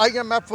IMF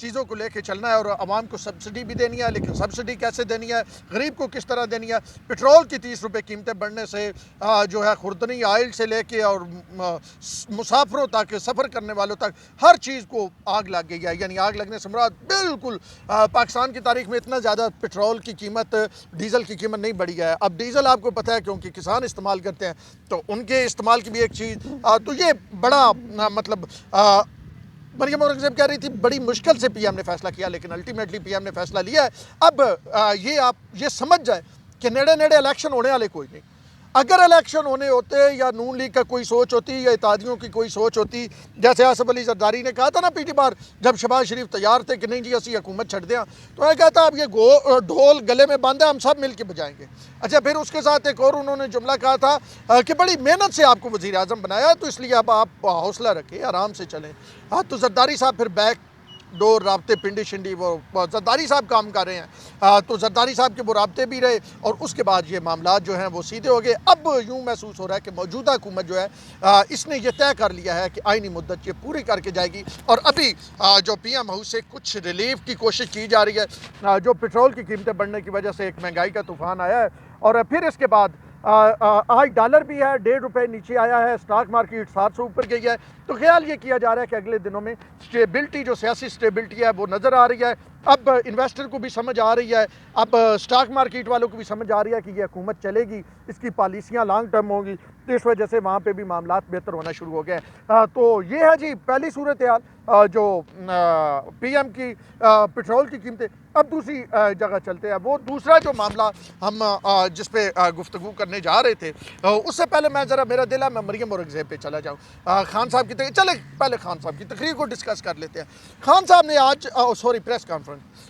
چیزوں کو لے کے چلنا ہے اور عوام کو سبسڈی بھی دینی ہے، لیکن سبسڈی کیسے دینی ہے، غریب کو کس طرح دینی ہے۔ پٹرول کی 30 روپے قیمتیں بڑھنے سے جو ہے خوردنی آئل سے لے کے اور مسافروں تک، سفر کرنے والوں تک ہر چیز کو آگ لگ گئی ہے۔ یعنی آگ لگنے سے مراد بالکل پاکستان کی تاریخ میں اتنا زیادہ پٹرول کی قیمت، ڈیزل کی قیمت نہیں بڑھی ہے۔ اب ڈیزل آپ کو پتہ ہے کیونکہ کسان استعمال کرتے ہیں تو ان کے استعمال کی بھی ایک چیز، تو یہ بڑا مطلب مریم اورنگزیب کہہ رہی تھی بڑی مشکل سے پی ایم نے فیصلہ کیا، لیکن الٹیمیٹلی پی ایم نے فیصلہ لیا ہے۔ اب یہ آپ یہ سمجھ جائیں کہ نیڑے نیڑے الیکشن ہونے والے کوئی نہیں۔ اگر الیکشن ہونے ہوتے یا نون لیگ کا کوئی سوچ ہوتی یا اتحادیوں کی کوئی سوچ ہوتی، جیسے آصف علی زرداری نے کہا تھا نا پچھلی بار جب شہباز شریف تیار تھے کہ نہیں جی اسی حکومت چھڑ دیا، تو میں کہتا اب یہ ڈھول گلے میں باندھا ہم سب مل کے بجائیں گے۔ اچھا پھر اس کے ساتھ ایک اور انہوں نے جملہ کہا تھا کہ بڑی محنت سے آپ کو وزیر اعظم بنایا تو اس لیے اب آپ حوصلہ رکھیں، آرام سے چلیں۔ تو زرداری صاحب پھر بیک ڈور رابطے پنڈی شنڈی وہ زرداری صاحب کام کر رہے ہیں، تو زرداری صاحب کے وہ رابطے بھی رہے اور اس کے بعد یہ معاملات جو ہیں وہ سیدھے ہو گئے۔ اب یوں محسوس ہو رہا ہے کہ موجودہ حکومت جو ہے اس نے یہ طے کر لیا ہے کہ آئینی مدت یہ پوری کر کے جائے گی، اور ابھی جو پی ایم ہاؤس سے کچھ ریلیف کی کوشش کی جا رہی ہے، جو پٹرول کی قیمتیں بڑھنے کی وجہ سے ایک مہنگائی کا طوفان آیا ہے، اور پھر اس کے بعد آج ڈالر بھی ہے 1.5 روپے نیچے آیا ہے، سٹاک مارکیٹ 700 اوپر گئی ہے، تو خیال یہ کیا جا رہا ہے کہ اگلے دنوں میں سٹیبلٹی، جو سیاسی سٹیبلٹی ہے وہ نظر آ رہی ہے۔ اب انویسٹر کو بھی سمجھ آ رہی ہے، اب سٹاک مارکیٹ والوں کو بھی سمجھ آ رہی ہے کہ یہ حکومت چلے گی، اس کی پالیسیاں لانگ ٹرم ہوں گی، تو اس وجہ سے وہاں پہ بھی معاملات بہتر ہونا شروع ہو گئے۔ تو یہ ہے جی پہلی صورتحال جو پی ایم کی پٹرول کی قیمتیں۔ اب دوسری جگہ چلتے ہیں، وہ دوسرا جو معاملہ ہم جس پہ گفتگو کرنے جا رہے تھے، اس سے پہلے میں ذرا میرا دل ہے میں مریم اورنگزیب پہ چلا جاؤں۔ خان صاحب کی تقریر، چلے پہلے خان صاحب کی تقریر کو ڈسکس کر لیتے ہیں۔ خان صاحب نے آج پریس کانفرنس،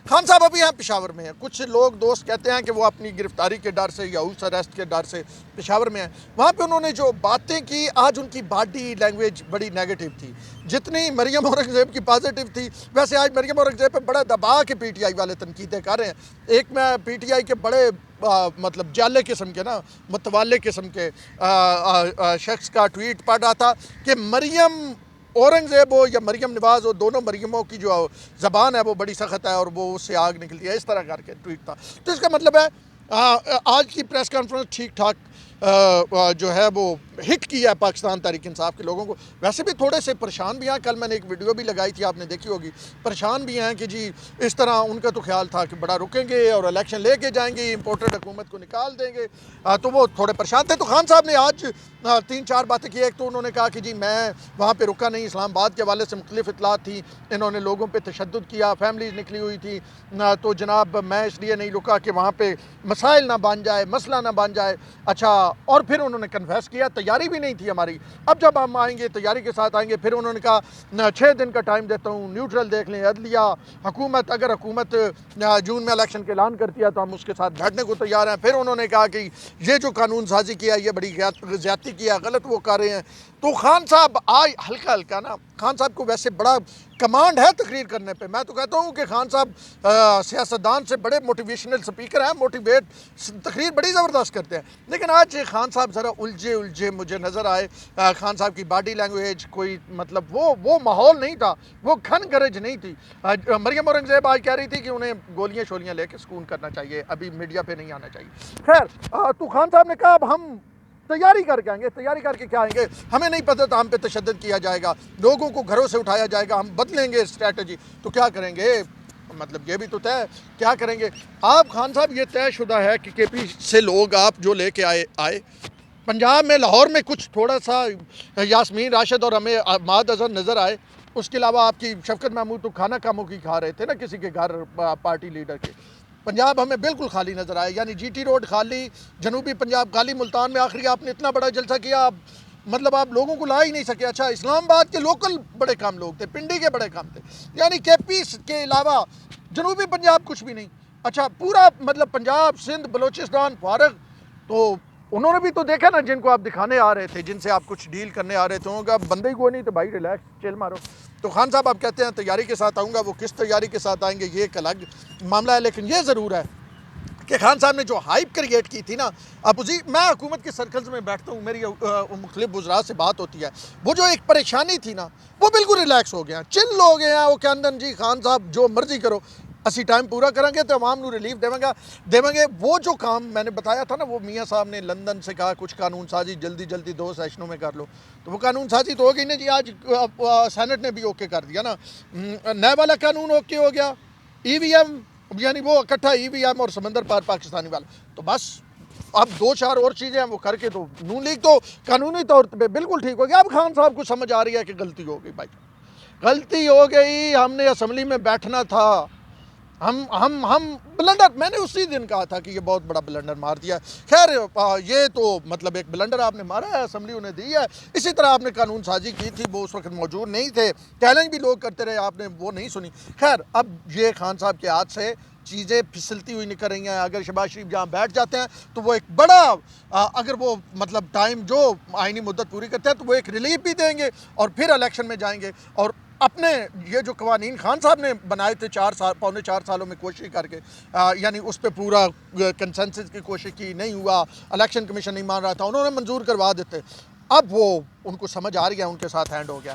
خان صاحب ابھی ہیں پشاور میں ہیں، کچھ لوگ دوست کہتے ہیں کہ وہ اپنی گرفتاری کے ڈر سے یا ہاؤس اریسٹ کے ڈر سے پشاور میں ہیں۔ وہاں پہ انہوں نے جو باتیں کی، آج ان کی باڈی لینگویج بڑی نیگیٹو تھی، جتنی مریم اورنگزیب کی پازیٹیو تھی ویسے آج مریم اورنگزیب پہ بڑا دبا کے پی ٹی آئی والے تنقیدیں کر رہے ہیں۔ ایک میں پی ٹی آئی کے بڑے مطلب جالے قسم کے نا متوالے قسم کے شخص کا ٹویٹ پڑھ رہا تھا کہ مریم اورنگزیب ہو یا مریم نواز ہو، دونوں مریموں کی جو زبان ہے وہ بڑی سخت ہے اور وہ اس سے آگ نکلتی ہے، اس طرح کر کے ٹویٹ تھا۔ تو اس کا مطلب ہے آج کی پریس کانفرنس ٹھیک ٹھاک جو ہے وہ ہٹ کیا ہے پاکستان تحریک انصاف کے لوگوں کو۔ ویسے بھی تھوڑے سے پریشان بھی ہیں، کل میں نے ایک ویڈیو بھی لگائی تھی، آپ نے دیکھی ہوگی، پریشان بھی ہیں کہ جی اس طرح ان کا تو خیال تھا کہ بڑا رکیں گے اور الیکشن لے کے جائیں گے، امپورٹڈ حکومت کو نکال دیں گے، تو وہ تھوڑے پریشان تھے۔ تو خان صاحب نے آج 3-4 باتیں کی۔ ایک تو انہوں نے کہا کہ جی میں وہاں پہ رکا نہیں، اسلام آباد کے حوالے سے مختلف اطلاعات تھیں، انہوں نے لوگوں پہ تشدد کیا، فیملیز نکلی ہوئی تھی، تو جناب میں اس لیے نہیں رکا کہ وہاں پہ مسائل نہ بن جائے، مسئلہ نہ بن جائے۔ اچھا، اور پھر انہوں نے کنفیس کیا تیاری بھی نہیں تھی ہماری، اب جب ہم آئیں گے تیاری کے ساتھ آئیں گے۔ پھر انہوں نے کہا 6 دن کا ٹائم دیتا ہوں، نیوٹرل دیکھ لیں، عدلیہ، حکومت، اگر حکومت جون میں الیکشن کا اعلان کرتی ہے تو ہم اس کے ساتھ بیٹھنے کو تیار ہیں۔ پھر انہوں نے کہا کہ یہ جو قانون سازی کیا یہ بڑی زیادتی کیا، غلط وہ کر رہے ہیں۔ تو خان صاحب آج ہلکا ہلکا نا، خان صاحب کو ویسے بڑا کمانڈ ہے تقریر کرنے پہ، میں تو کہتا ہوں کہ خان صاحب سیاستدان سے بڑے موٹیویشنل سپیکر ہیں، موٹیویٹ تقریر بڑی زبردست کرتے ہیں، لیکن آج خان صاحب ذرا الجھے مجھے نظر آئے۔ خان صاحب کی باڈی لینگویج کوئی مطلب وہ ماحول نہیں تھا، وہ کھن گرج نہیں تھی۔ مریم اورنگزیب آج کہہ رہی تھی کہ انہیں گولیاں شولیاں لے کے سکون کرنا چاہیے، ابھی میڈیا پہ نہیں آنا چاہیے۔ خیر، تو خان صاحب نے کہا اب ہم تیاری کر کے آئیں گے، تیاری کر کے کیا آئیں گے، ہمیں نہیں پتہ تھا ہم پہ تشدد کیا جائے گا، لوگوں کو گھروں سے اٹھایا جائے گا، ہم بدلیں گے اسٹریٹجی، تو کیا کریں گے، مطلب یہ بھی تو طے کیا کریں گے آپ۔ خان صاحب یہ طے شدہ ہے کہ کے پی سے لوگ آپ جو لے کے آئے پنجاب میں، لاہور میں کچھ تھوڑا سا یاسمین راشد اور ہمیں ماد اظہر نظر آئے، اس کے علاوہ آپ کی شفقت محمود تو کھانا کاموں کی کھا رہے تھے نا کسی کے گھر پارٹی لیڈر کے۔ پنجاب ہمیں بالکل خالی نظر آئے، یعنی جی ٹی روڈ خالی، جنوبی پنجاب خالی، ملتان میں آخری آپ نے اتنا بڑا جلسہ کیا، مطلب آپ لوگوں کو لا ہی نہیں سکے۔ اچھا، اسلام آباد کے لوکل بڑے کام لوگ تھے، پنڈی کے بڑے کام تھے، یعنی کے پی کے علاوہ جنوبی پنجاب کچھ بھی نہیں۔ اچھا، پورا مطلب پنجاب، سندھ، بلوچستان فارغ، تو انہوں نے بھی تو دیکھا نا جن کو آپ دکھانے آ رہے تھے، جن سے آپ کچھ ڈیل کرنے آ رہے تھے، انہوں نے کہا بندے ہی کوئی نہیں تو بھائی ریلیکس چل مارو۔ تو خان صاحب آپ کہتے ہیں تیاری کے ساتھ آؤں گا، وہ کس تیاری کے ساتھ آئیں گے یہ ایک الگ معاملہ ہے، لیکن یہ ضرور ہے کہ خان صاحب نے جو ہائپ کریٹ کی تھی نا، میں حکومت کے سرکلز میں بیٹھتا ہوں، میری مختلف وزراء سے بات ہوتی ہے، وہ جو ایک پریشانی تھی نا وہ بالکل ریلیکس ہو گیا چل ہو گیا وہ کہندن جی خان صاحب جو مرضی کرو اسی ٹائم پورا کریں گے تو عوام نو ریلیف دیں گے وہ جو کام میں نے بتایا تھا نا وہ میاں صاحب نے لندن سے کہا کچھ قانون سازی جلدی 2 سیشنوں میں کر لو تو وہ قانون سازی تو ہو گئی نا جی آج سینٹ نے بھی اوکے کر دیا نا نئے والا قانون اوکے ہو گیا ای وی ایم یعنی وہ اکٹھا ای وی ایم اور سمندر پار پاکستانی والا تو بس اب 2-4 اور چیزیں ہیں وہ کر کے تو نون لیگ تو قانونی طور پہ بالکل ٹھیک ہو گیا اب خان صاحب کو سمجھ آ رہی ہے کہ غلطی ہو گئی بھائی غلطی ہو گئی ہم نے اسمبلی میں بیٹھنا تھا ہم بلنڈر میں نے اسی دن کہا تھا کہ یہ بہت بڑا بلنڈر مار دیا خیر یہ تو مطلب ایک بلنڈر آپ نے مارا ہے اسمبلی انہیں دی ہے اسی طرح آپ نے قانون سازی کی تھی وہ اس وقت موجود نہیں تھے چیلنج بھی لوگ کرتے رہے آپ نے وہ نہیں سنی خیر اب یہ خان صاحب کے ہاتھ سے چیزیں پھسلتی ہوئی نکل رہی ہیں اگر شہباز شریف جہاں بیٹھ جاتے ہیں تو وہ ایک بڑا اگر وہ مطلب ٹائم جو آئینی مدت پوری کرتے ہیں تو وہ ایک ریلیف بھی دیں گے اور پھر الیکشن میں جائیں گے اور اپنے یہ جو قوانین خان صاحب نے بنائے تھے 4 سالوں میں کوشش کر کے یعنی اس پہ پورا کنسنسس کی کوشش کی نہیں ہوا الیکشن کمیشن نہیں مان رہا تھا انہوں نے منظور کروا دیتے اب وہ ان کو سمجھ آ رہی ہے ان کے ساتھ ہینڈ ہو گیا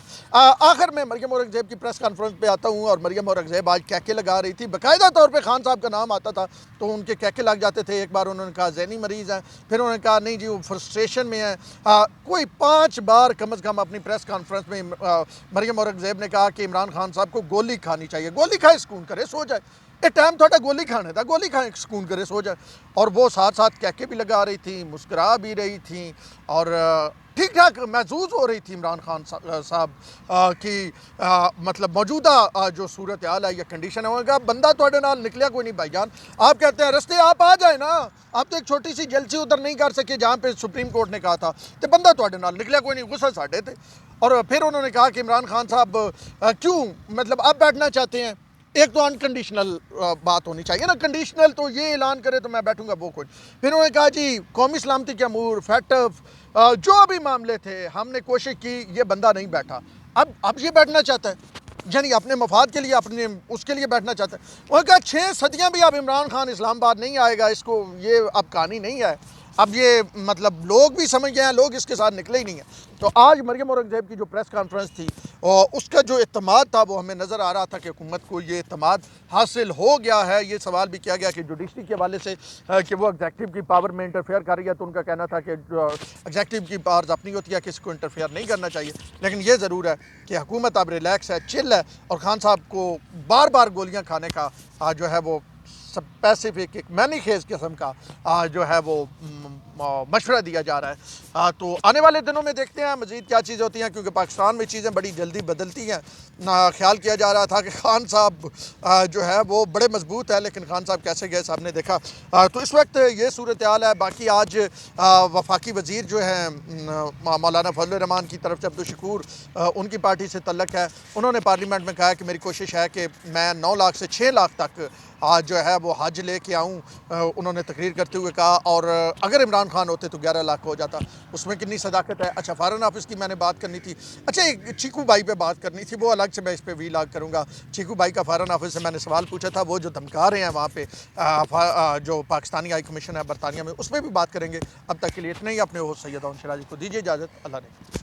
آخر میں مریم اورنگزیب کی پریس کانفرنس پہ آتا ہوں اور مریم اورنگزیب آج کیکے لگا رہی تھی باقاعدہ طور پہ خان صاحب کا نام آتا تھا تو ان کے کیکے لگ جاتے تھے ایک بار انہوں نے کہا ذہنی مریض ہیں پھر انہوں نے کہا نہیں جی وہ فرسٹریشن میں ہیں کوئی 5 بار کم از کم اپنی پریس کانفرنس میں مریم اورنگزیب نے کہا کہ عمران خان صاحب کو گولی کھانی چاہیے گولی کھائے سکون کرے سو جائے ٹائم تھوڑا گولی کھانے تھا گولی کھائیں سکون کرے سو جائے اور وہ ساتھ کیکے بھی لگا رہی تھیں مسکرا بھی رہی تھیں اور ٹھیک ٹھاک محظوظ ہو رہی تھی عمران خان صاحب کی مطلب موجودہ جو صورتحال ہے یا کنڈیشن ہے بندہ تھوڑے نال نکلیا کوئی نہیں بھائی جان آپ کہتے ہیں رستے آپ آ جائیں نا آپ تو ایک چھوٹی سی جلسی ادھر نہیں کر سکے جہاں پہ سپریم کورٹ نے کہا تھا تو بندہ تھوڑے نال نکلیا کوئی نہیں غصہ ساڑھے تھے اور پھر انہوں نے کہا کہ عمران خان صاحب کیوں مطلب آپ بیٹھنا چاہتے ہیں ایک تو انکنڈیشنل بات ہونی چاہیے نا کنڈیشنل تو یہ اعلان کرے تو میں بیٹھوں گا وہ کچھ پھر انہوں نے کہا جی قومی سلامتی کے امور فیٹف جو بھی معاملے تھے ہم نے کوشش کی یہ بندہ نہیں بیٹھا اب یہ بیٹھنا چاہتا ہے یعنی اپنے مفاد کے لیے اپنے اس کے لیے بیٹھنا چاہتا ہے انہوں نے کہا 6 صدیاں بھی اب عمران خان اسلام آباد نہیں آئے گا اس کو یہ اب کہانی نہیں ہے اب یہ مطلب لوگ بھی سمجھ گئے ہیں لوگ اس کے ساتھ نکلے ہی نہیں ہیں تو آج مریم اورنگزیب کی جو پریس کانفرنس تھی اس کا جو اعتماد تھا وہ ہمیں نظر آ رہا تھا کہ حکومت کو یہ اعتماد حاصل ہو گیا ہے یہ سوال بھی کیا گیا کہ جوڈیشری کے حوالے سے کہ وہ ایگزیکٹو کی پاور میں انٹرفیئر کر رہی ہے تو ان کا کہنا تھا کہ ایگزیکٹو کی پاورز اپنی ہوتی ہے کسی کو انٹرفیئر نہیں کرنا چاہیے لیکن یہ ضرور ہے کہ حکومت اب ریلیکس ہے چل ہے اور خان صاحب کو بار گولیاں کھانے کا جو ہے وہ اسپیسیفک ایک مینی خیز قسم کا جو ہے وہ مشورہ دیا جا رہا ہے تو آنے والے دنوں میں دیکھتے ہیں مزید کیا چیزیں ہوتی ہیں کیونکہ پاکستان میں چیزیں بڑی جلدی بدلتی ہیں خیال کیا جا رہا تھا کہ خان صاحب جو ہے وہ بڑے مضبوط ہے لیکن خان صاحب کیسے گئے صاحب نے دیکھا تو اس وقت یہ صورتحال ہے باقی آج وفاقی وزیر جو ہیں مولانا فضل الرحمان کی طرف سے عبدالشکور ان کی پارٹی سے تعلق ہے انہوں نے پارلیمنٹ میں کہا کہ میری کوشش ہے کہ میں 9 لاکھ سے 6 لاکھ تک آج جو ہے وہ حج لے کے آؤں انہوں نے تقریر کرتے ہوئے کہا اور اگر عمران خان ہوتے تو 11 لاکھ ہو جاتا اس میں کتنی صداقت ہے اچھا فارن آفس کی میں نے بات کرنی تھی اچھا ایک چیکو بھائی پہ بات کرنی تھی وہ الگ سے میں اس پہ ویلاگ کروں گا چیکو بھائی کا فارن آفس سے میں نے سوال پوچھا تھا وہ جو دھمکا رہے ہیں وہاں پہ جو پاکستانی ہائی کمیشن ہے برطانیہ میں اس پہ بھی بات کریں گے اب تک کے لیے اتنا ہی اپنے ہوسٹ سید اون شراجی کو دیجیے اجازت اللہ نے